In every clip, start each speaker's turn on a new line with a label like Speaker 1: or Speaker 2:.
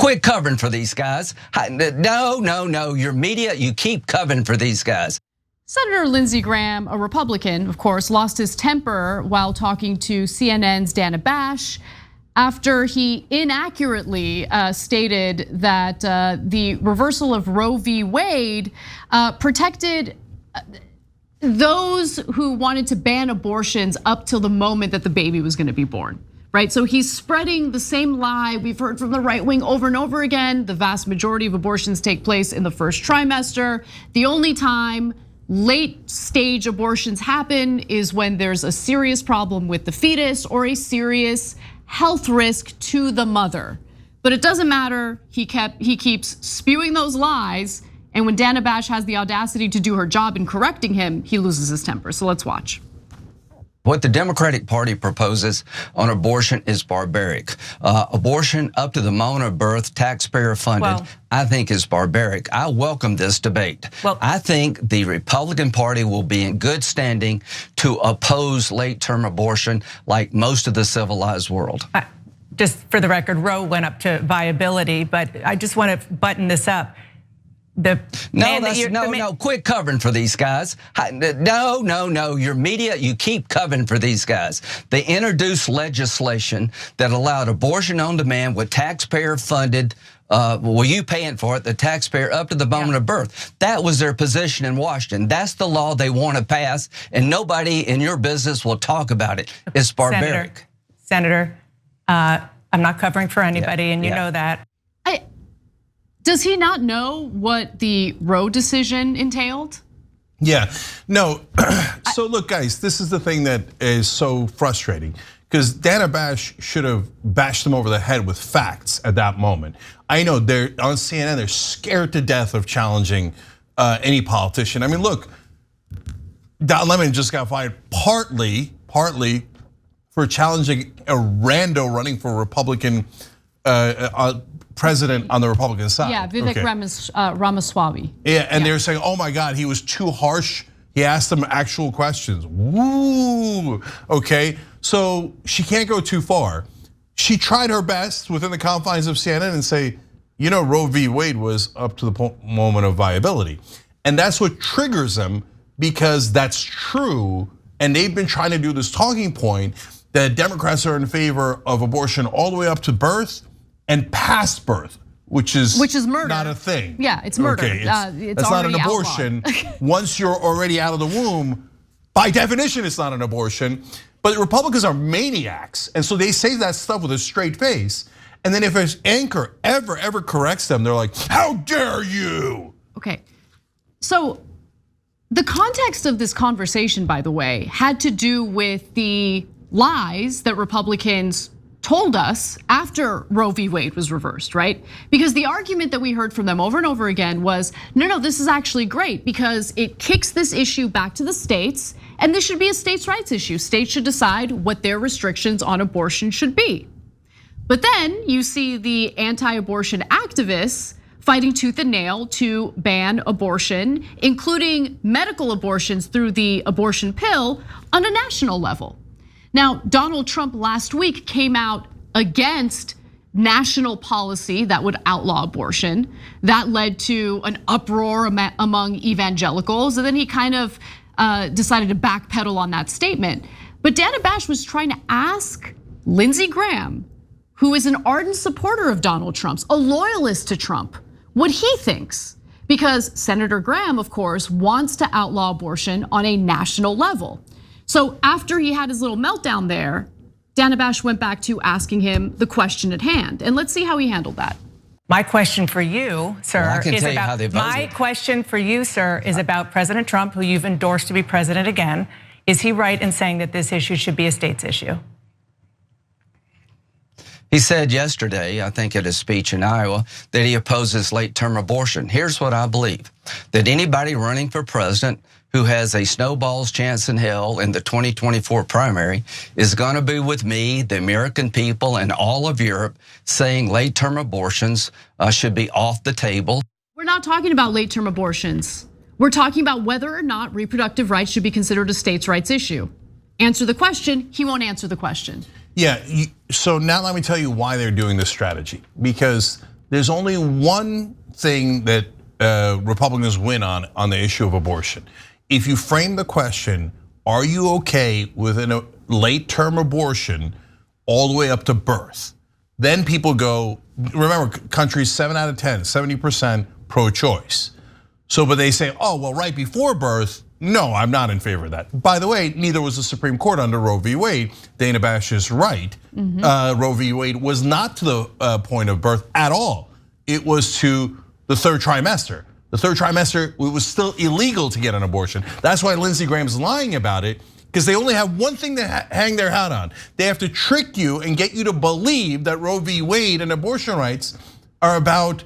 Speaker 1: quit covering for these guys. No, your media, you keep covering for these guys.
Speaker 2: Senator Lindsey Graham, a Republican, of course, lost his temper while talking to CNN's Dana Bash after he inaccurately stated that the reversal of Roe v. Wade protected those who wanted to ban abortions up till the moment that the baby was going to be born. Right, so he's spreading the same lie we've heard from the right wing over and over again. The vast majority of abortions take place in the first trimester. The only time late stage abortions happen is when there's a serious problem with the fetus or a serious health risk to the mother. But it doesn't matter, he keeps spewing those lies, and when Dana Bash has the audacity to do her job in correcting him, he loses his temper. So let's watch.
Speaker 1: What the Democratic Party proposes on abortion is barbaric. Abortion up to the moment of birth, taxpayer funded, I think is barbaric. I welcome this debate. I think the Republican Party will be in good standing to oppose late-term abortion like most of the civilized world.
Speaker 3: Just for the record, Roe went up to viability, but I just want to button this up.
Speaker 1: No, quit covering for these guys. No, your media, you keep covering for these guys. They introduced legislation that allowed abortion on demand with taxpayer funded, you paying for it, the taxpayer up to the moment of birth. That was their position in Washington. That's the law they want to pass, and nobody in your business will talk about it. It's barbaric.
Speaker 3: Senator, I'm not covering for anybody, and you know that.
Speaker 2: Does he not know what the Roe decision entailed?
Speaker 4: Yeah, no. So look, guys, this is the thing that is so frustrating because Dana Bash should have bashed them over the head with facts at that moment. I know they're on CNN, they're scared to death of challenging any politician. I mean, look, Don Lemon just got fired partly for challenging a rando running for Republican president on the Republican side.
Speaker 2: Yeah, Vivek Ramaswamy.
Speaker 4: Yeah, and they're saying, oh my God, he was too harsh. He asked them actual questions. Woo, okay. So she can't go too far. She tried her best within the confines of CNN and say, you know, Roe v. Wade was up to the moment of viability. And that's what triggers them because that's true. And they've been trying to do this talking point that Democrats are in favor of abortion all the way up to birth and past birth, which is
Speaker 2: murder.
Speaker 4: Not a thing.
Speaker 2: Yeah, it's murder.
Speaker 4: Okay, it's not an abortion. Once you're already out of the womb, by definition, it's not an abortion. But Republicans are maniacs, and so they say that stuff with a straight face. And then if an anchor ever corrects them, they're like, "How dare you?"
Speaker 2: Okay, so the context of this conversation, by the way, had to do with the lies that Republicans told us after Roe v. Wade was reversed, right? Because the argument that we heard from them over and over again was, no, this is actually great because it kicks this issue back to the states and this should be a states' rights issue. States should decide what their restrictions on abortion should be. But then you see the anti-abortion activists fighting tooth and nail to ban abortion, including medical abortions through the abortion pill on a national level. Now, Donald Trump last week came out against national policy that would outlaw abortion. That led to an uproar among evangelicals, and then he kind of decided to backpedal on that statement. But Dana Bash was trying to ask Lindsey Graham, who is an ardent supporter of Donald Trump's, a loyalist to Trump, what he thinks. Because Senator Graham, of course, wants to outlaw abortion on a national level. So after he had his little meltdown there, Dana Bash went back to asking him the question at hand. And let's see how he handled that.
Speaker 3: My question for you, sir, is about President Trump, who you've endorsed to be president again. Is he right in saying that this issue should be a states issue?
Speaker 1: He said yesterday, I think at his speech in Iowa, that he opposes late-term abortion. Here's what I believe, that anybody running for president who has a snowball's chance in hell in the 2024 primary is gonna be with me, the American people, and all of Europe saying late-term abortions should be off the table.
Speaker 2: We're not talking about late-term abortions. We're talking about whether or not reproductive rights should be considered a states' rights issue. Answer the question, he won't answer the question.
Speaker 4: Yeah, so now let me tell you why they're doing this strategy. Because there's only one thing that Republicans win on the issue of abortion. If you frame the question, are you okay with a late-term abortion all the way up to birth? Then people go, remember, countries 7 out of 10, 70% pro-choice. So, but they say, oh, well, right before birth, no, I'm not in favor of that. By the way, neither was the Supreme Court under Roe v. Wade. Dana Bash is right. Roe v. Wade was not to the point of birth at all. It was to the 3rd trimester. The 3rd trimester, it was still illegal to get an abortion. That's why Lindsey Graham's lying about it, because they only have one thing to hang their hat on. They have to trick you and get you to believe that Roe v. Wade and abortion rights are about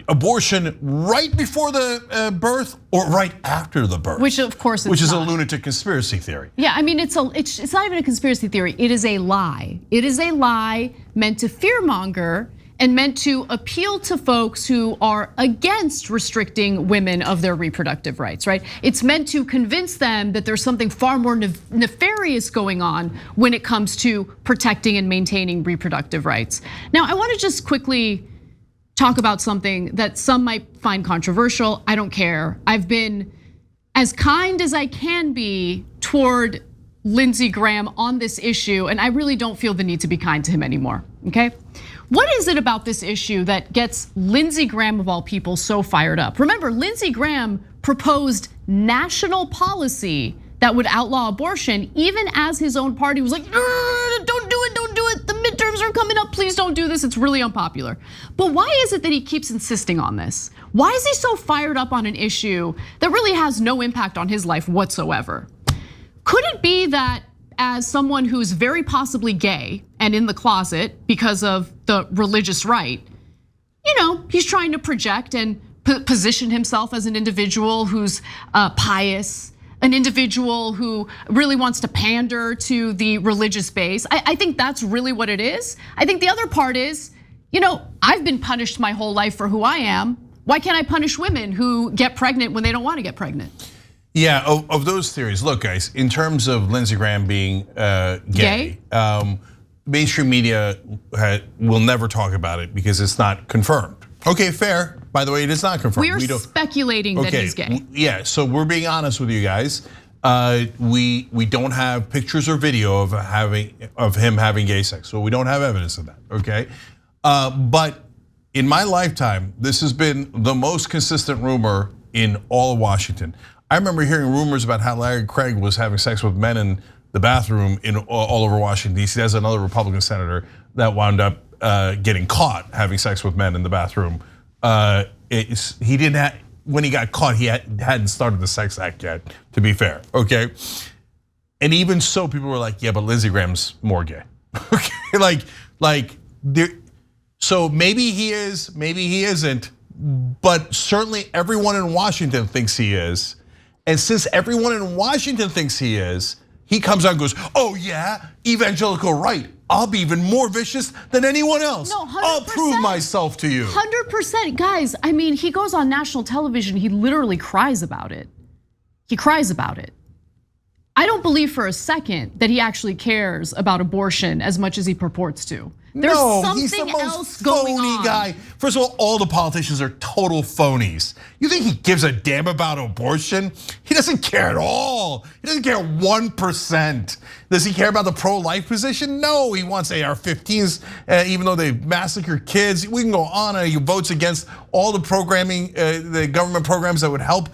Speaker 4: abortion right before the birth or right after the birth.
Speaker 2: Which of course
Speaker 4: is
Speaker 2: not.
Speaker 4: A lunatic conspiracy theory.
Speaker 2: Yeah, I mean, it's not even a conspiracy theory. It is a lie. It is a lie meant to fearmonger and meant to appeal to folks who are against restricting women of their reproductive rights, right? It's meant to convince them that there's something far more nefarious going on when it comes to protecting and maintaining reproductive rights. Now, I want to just quickly talk about something that some might find controversial. I don't care. I've been as kind as I can be toward Lindsey Graham on this issue, and I really don't feel the need to be kind to him anymore, okay? What is it about this issue that gets Lindsey Graham, of all people, so fired up? Remember, Lindsey Graham proposed national policy that would outlaw abortion, even as his own party was like, don't do it, don't do it. The midterms are coming up, please don't do this, it's really unpopular. But why is it that he keeps insisting on this? Why is he so fired up on an issue that really has no impact on his life whatsoever? Could it be that as someone who's very possibly gay and in the closet because of the religious right, he's trying to project and position himself as an individual who's pious, an individual who really wants to pander to the religious base? I think that's really what it is. I think the other part is, I've been punished my whole life for who I am. Why can't I punish women who get pregnant when they don't want to get pregnant?
Speaker 4: Yeah, of those theories. Look, guys, in terms of Lindsey Graham being gay, mainstream media will never talk about it because it's not confirmed. Okay, fair. By the way, it is not confirmed.
Speaker 2: We are speculating that he's gay.
Speaker 4: Yeah, so we're being honest with you guys. We don't have pictures or video of him having gay sex, so we don't have evidence of that. Okay, but in my lifetime, this has been the most consistent rumor in all of Washington. I remember hearing rumors about how Larry Craig was having sex with men in the bathroom in all over Washington D.C. There's another Republican senator that wound up getting caught having sex with men in the bathroom. He didn't have, when he got caught, he hadn't started the sex act yet, to be fair, okay? And even so, people were like, yeah, but Lindsey Graham's more gay. Okay, so maybe he is, maybe he isn't, but certainly everyone in Washington thinks he is. And since everyone in Washington thinks he is, he comes out and goes, oh yeah, evangelical right. I'll be even more vicious than anyone else.
Speaker 2: No, 100%.
Speaker 4: I'll prove myself to you.
Speaker 2: 100%, guys. I mean, he goes on national television, he literally cries about it. He cries about it. I don't believe for a second that he actually cares about abortion as much as he purports to. There's something
Speaker 4: he's the most
Speaker 2: else going
Speaker 4: phony
Speaker 2: on.
Speaker 4: guy. First of all the politicians are total phonies. You think he gives a damn about abortion? He doesn't care at all. He doesn't care 1%. Does he care about the pro-life position? No, he wants AR-15s, even though they massacre kids. We can go on, and he votes against all the programming, the government programs that would help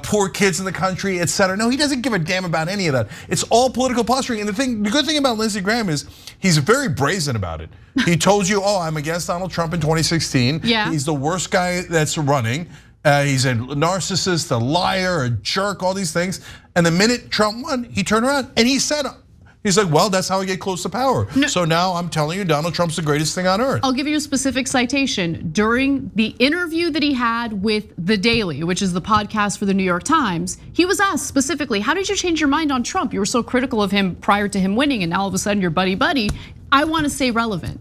Speaker 4: poor kids in the country, et cetera. No, he doesn't give a damn about any of that. It's all political posturing. And the good thing about Lindsey Graham is he's very brazen about it. He told you, oh, I'm against Donald Trump in 2016.
Speaker 2: Yeah.
Speaker 4: He's the worst guy that's running. He's a narcissist, a liar, a jerk, all these things. And the minute Trump won, he turned around and he said, he's like, well, that's how I get close to power. No. So now I'm telling you, Donald Trump's the greatest thing on earth.
Speaker 2: I'll give you a specific citation. During the interview that he had with The Daily, which is the podcast for the New York Times, he was asked specifically, how did you change your mind on Trump? You were so critical of him prior to him winning, and now all of a sudden you're buddy-buddy. I want to stay relevant.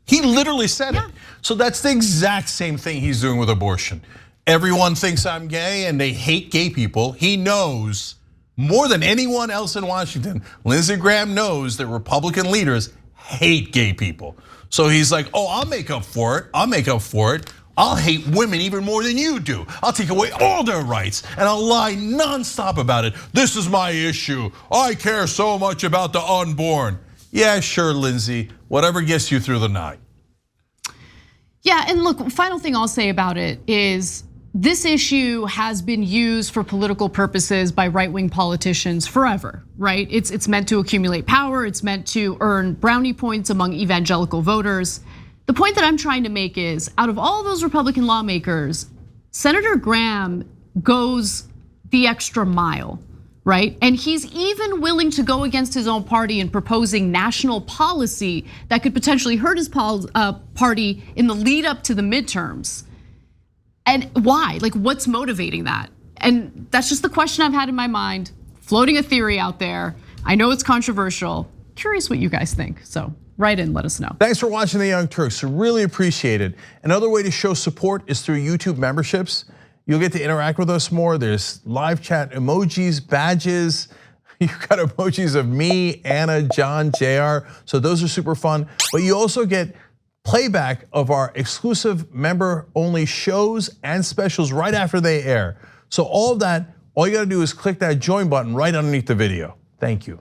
Speaker 4: He literally said it. So that's the exact same thing he's doing with abortion. Everyone thinks I'm gay and they hate gay people. He knows more than anyone else in Washington, Lindsey Graham knows that Republican leaders hate gay people. So he's like, oh, I'll make up for it. I'll make up for it. I'll hate women even more than you do. I'll take away all their rights and I'll lie nonstop about it. This is my issue. I care so much about the unborn. Yeah, sure, Lindsey. Whatever gets you through the night.
Speaker 2: Yeah, and look, final thing I'll say about it is this issue has been used for political purposes by right-wing politicians forever, right? It's meant to accumulate power. It's meant to earn brownie points among evangelical voters. The point that I'm trying to make is, out of all those Republican lawmakers, Senator Graham goes the extra mile, right? And he's even willing to go against his own party in proposing national policy that could potentially hurt his party in the lead up to the midterms. And why? Like, what's motivating that? And that's just the question I've had in my mind, floating a theory out there. I know it's controversial. Curious what you guys think. So write in, let us know.
Speaker 5: Thanks for watching The Young Turks, really appreciate it. Another way to show support is through YouTube memberships. You'll get to interact with us more. There's live chat emojis, badges. You've got emojis of me, Anna, John, JR. So those are super fun. But you also get playback of our exclusive member-only shows and specials right after they air. So all of that, all you gotta do is click that join button right underneath the video. Thank you.